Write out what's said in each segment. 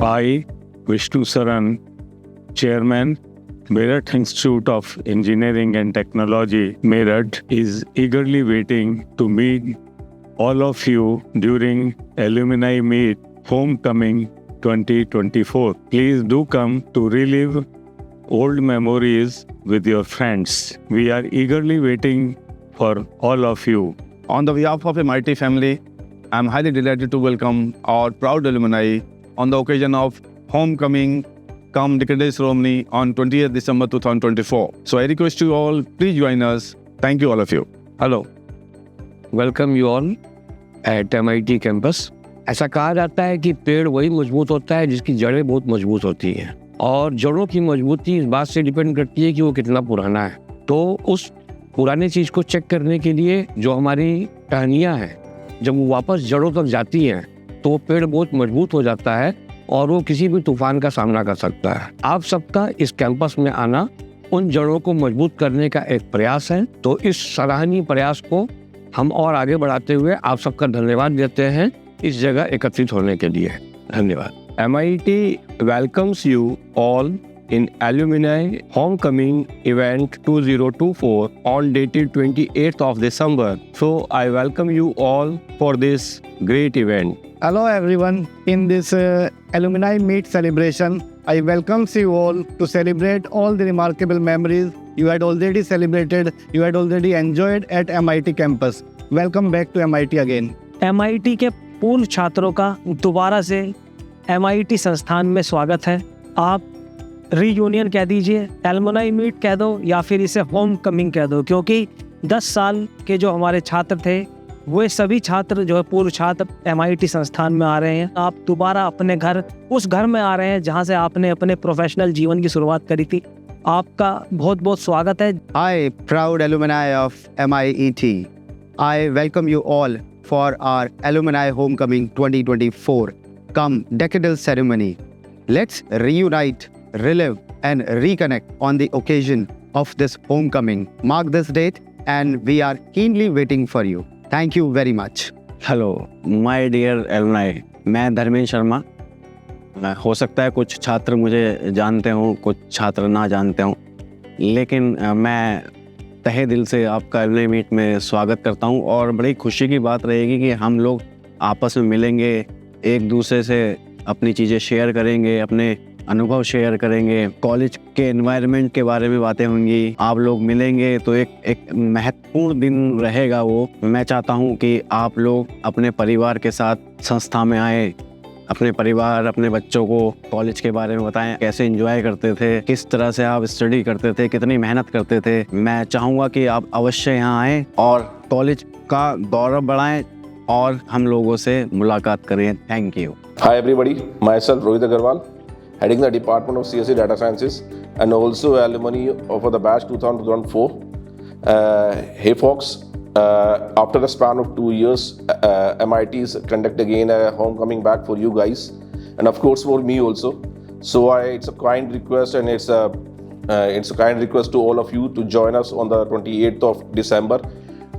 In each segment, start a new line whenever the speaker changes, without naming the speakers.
I, Vishnu Saran, Chairman, Meerut Institute of Engineering and Technology, Meerut, is eagerly waiting to meet all of you during Alumni Meet Homecoming 2024. Please do come to relive old memories with your friends. We are eagerly waiting for all of you.
On the behalf of MIT family, I am highly delighted to welcome our proud alumni on the occasion of Homecoming cum Decadal Ceremony on 20th December 2024. So I request you all, please join us. Thank you all of you.
Hello. Welcome you all at MIT campus. ऐसा कहा जाता है कि पेड़ वही मजबूत होता है जिसकी जड़ें बहुत मजबूत होती हैं, और जड़ों की मजबूती इस बात से डिपेंड करती है कि वो कितना पुराना है। तो उस पुराने चीज़ को चेक करने के लिए जो हमारी टहनियाँ हैं, जब वो वापस जड़ों तक जाती हैं तो वो पेड़ बहुत मजबूत हो जाता है और वो किसी भी तूफान का सामना कर सकता है। आप सबका इस कैंपस में आना उन जड़ों को मजबूत करने का एक प्रयास है। तो इस सराहनीय प्रयास को हम और आगे बढ़ाते हुए आप सबका धन्यवाद देते हैं इस जगह एकत्रित होने के लिए। धन्यवाद। MIT welcomes you all in Alumni Homecoming Event 2024 on dated 28th of December. So I welcome you all for this great event.
Hello everyone. In this Alumni Meet celebration, I welcome you all to celebrate all the remarkable memories you had already celebrated, you had already enjoyed at MIT campus. Welcome back to MIT again.
MIT के पूर्व छात्रों का दोबारा से MIT संस्थान में स्वागत है। आप रीयूनियन कह दीजिए, एलुमनाई मीट कह दो, या फिर इसे होम कमिंग कह दो, क्योंकि 10 साल के जो हमारे छात्र थे वे सभी छात्र जो है पूर्व छात्र MIT संस्थान में आ रहे हैं। आप दोबारा अपने घर, उस घर में आ रहे हैं जहां से आपने अपने प्रोफेशनल जीवन की शुरुआत करी थी। आपका बहुत बहुत स्वागत है।
Hi, proud alumni of MIET. I welcome you all for our Alumni Homecoming 2024 cum Decadal Ceremony. Let's reunite, relive and reconnect on the occasion of this homecoming. Mark this date and we are keenly waiting for you. Thank you very much.
Hello my dear alumni, मैं धर्मेंद्र शर्मा। हो सकता है कुछ छात्र मुझे जानते हों, कुछ छात्र ना जानते हों, लेकिन मैं तहे दिल से आपका एलुमनाई मीट में स्वागत करता हूं। और बड़ी खुशी की बात रहेगी कि हम लोग आपस में मिलेंगे, एक दूसरे से अपनी चीज़ें शेयर करेंगे, अपने अनुभव शेयर करेंगे, कॉलेज के एनवायरनमेंट के बारे में बातें होंगी, आप लोग मिलेंगे तो एक महत्वपूर्ण दिन रहेगा वो। मैं चाहता हूँ कि आप लोग अपने परिवार के साथ संस्था में आए, अपने परिवार, अपने बच्चों को कॉलेज के बारे में बताएं, कैसे एंजॉय करते थे, किस तरह से आप स्टडी करते थे, कितनी मेहनत करते थे। मैं चाहूँगा कि आप अवश्य यहाँ आएँ और कॉलेज का गौरव बढ़ाएं और हम लोगों से मुलाकात करें। Thank you.
Hi everybody, myself Rohit Agarwal, heading the Department of CSE Data Sciences and also alumni of the batch 2004. Hey folks, after a span of 2 years, MIT is conduct again a homecoming back for you guys and of course for me also. So it's a kind request and it's a kind request to all of you to join us on the 28th of December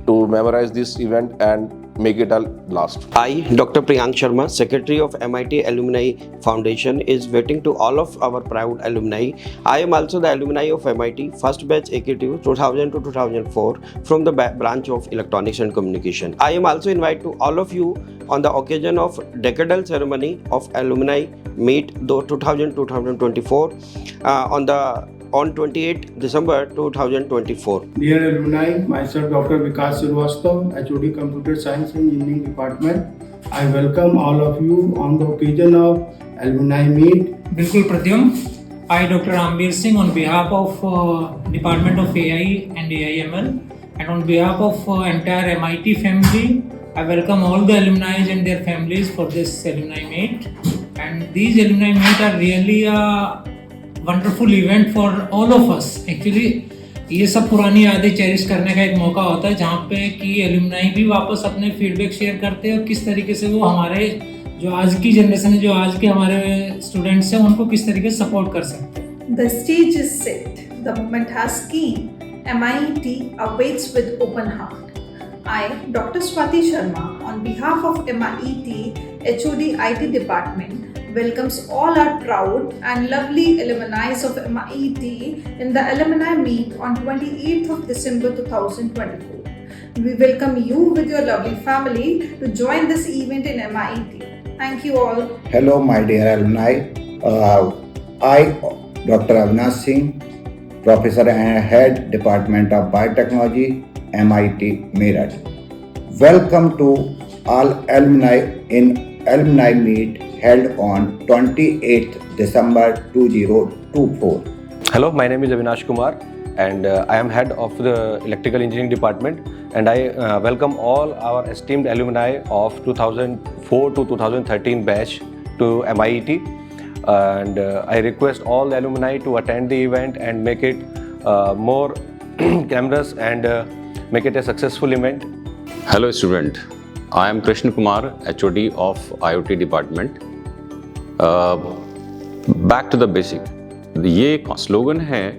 to memorize this event and make it a blast.
I, Dr. Priyank Sharma, Secretary of MIT Alumni Foundation, is waiting to all of our proud alumni. I am also the alumni of MIT, first batch AKTU 2000 to 2004 from the branch of Electronics and Communication. I am also invited to all of you on the occasion of Decadal Ceremony of Alumni Meet 2024 on 28 December 2024.
Dear alumni, myself Dr. Vikas Srivastava, HOD Computer Science and Engineering Department. I welcome all of you on the occasion of Alumni Meet.
बिल्कुल प्रत्युम, I Dr. Ambir Singh on behalf of Department of AI and AIML and on behalf of entire MIT family, I welcome all the alumni and their families for this alumni meet. And these alumni meet are really a wonderful event for all of us. Actually, ये सब पुरानी यादें cherish करने का एक मौका होता है जहाँ पे कि एलुमनाई भी वापस अपने फीडबैक शेयर करते हैं और किस तरीके से वो हमारे जो आज की जनरेशन है, जो आज के हमारे स्टूडेंट्स हैं, उनको किस तरीके से सपोर्ट कर सकते हैं।
The stage is set. The moment has keen. MIT awaits with open heart. I, Dr. Swati Sharma, on behalf of MIT HOD IT Department, welcomes all our proud and lovely alumni of MIT in the alumni meet on 28th of December 2024. We welcome you with your lovely family to join this event in MIT. Thank you all.
Hello, my dear alumni. I, Dr. Avinash Singh, Professor and Head Department of Biotechnology, MIT Meerut. Welcome to all alumni in Alumni Meet held on 28th December 2024.
Hello, my name is Avinash Kumar and I am head of the Electrical Engineering Department, and I welcome all our esteemed alumni of 2004 to 2013 batch to MIT, and I request all the alumni to attend the event and make it more glamorous and make it a successful event.
Hello student, I am Krishna Kumar, HOD of IoT Department. Back to the basic. ये एक slogan है,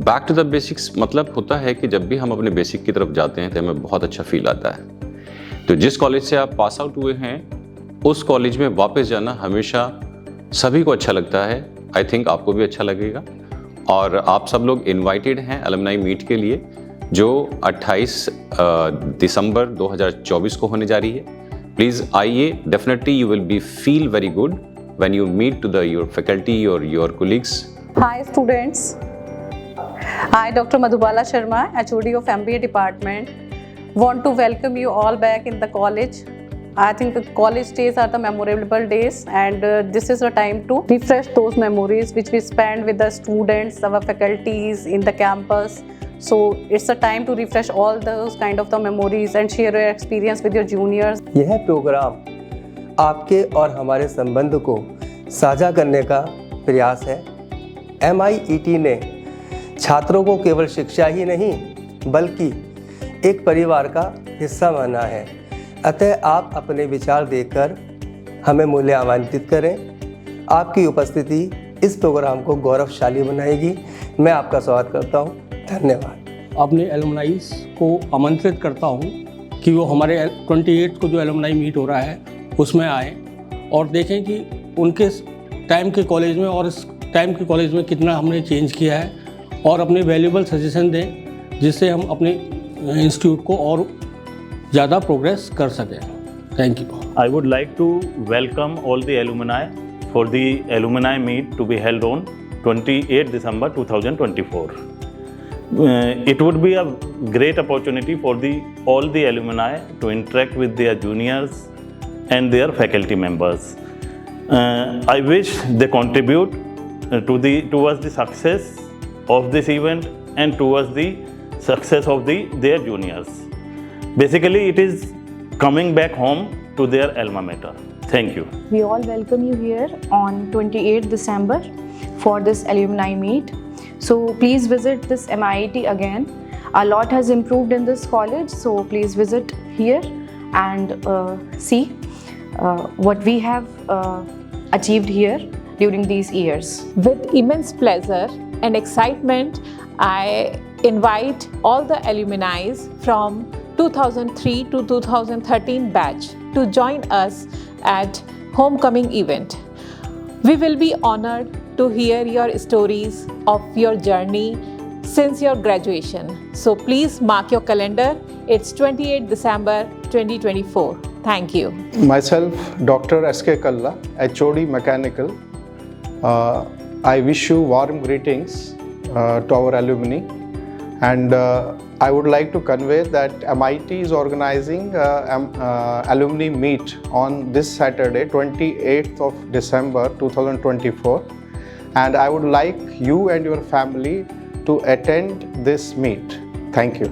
back to the basics मतलब होता है कि जब भी हम अपने बेसिक की तरफ जाते हैं तो हमें बहुत अच्छा फील आता है। तो जिस कॉलेज से आप पास आउट हुए हैं उस कॉलेज में वापस जाना हमेशा सभी को अच्छा लगता है। आई थिंक आपको भी अच्छा लगेगा। और आप सब लोग इनवाइटेड हैं अलुमनाई मीट के लिए जो 28 दिसंबर 2024 को होने जा रही है। प्लीज़ आइए, definitely you will be feel very good when you meet to your faculty और your colleagues.
Hi students, I Dr. Madhubala Sharma, HOD of MBA department, want to welcome you all back in the college. I think the college days are the memorable days, and this is the time to refresh those memories which we spend with the students, our faculties in the campus. So it's the time to refresh all those kind of the memories and share your experience with your juniors.
यह programme आपके और हमारे संबंध को साझा करने का प्रयास है। MIET ने छात्रों को केवल शिक्षा ही नहीं बल्कि एक परिवार का हिस्सा माना है। अतः आप अपने विचार देकर हमें मूल्यांकित करें। आपकी उपस्थिति इस प्रोग्राम को गौरवशाली बनाएगी। मैं आपका स्वागत करता हूं। धन्यवाद।
अपने एलुमनाइज को आमंत्रित करता हूं कि वो हमारे 28 को जो एलुमनाई मीट हो रहा है उसमें आए और देखें कि उनके टाइम के कॉलेज में और इस टाइम के कॉलेज में कितना हमने चेंज किया है और अपने वैल्यूबल सजेशन दें जिससे हम अपने इंस्टीट्यूट को और ज़्यादा प्रोग्रेस कर सकें। Thank you.
I would like to welcome all the alumni for the alumni meet to be held on 28 December 2024. It would be a great opportunity for all the alumni to interact with their juniors and their faculty members. I wish they contribute towards the success of this event and towards the success of their juniors. Basically, it is coming back home to their alma mater. Thank you.
We all welcome you here on 28th December for this alumni meet. So please visit this MIT again. A lot has improved in this college, so please visit here and see what we have achieved here during these years.
With immense pleasure and excitement, I invite all the alumni from 2003 to 2013 batch to join us at homecoming event. We will be honored to hear your stories of your journey since your graduation. So please mark your calendar. It's 28 December 2024. Thank you.
Myself, Dr. S.K. Kalla, HOD Mechanical. I wish you warm greetings to our alumni, and I would like to convey that MIT is organizing alumni meet on this Saturday, 28th of December 2024, and I would like you and your family to attend this meet. Thank you.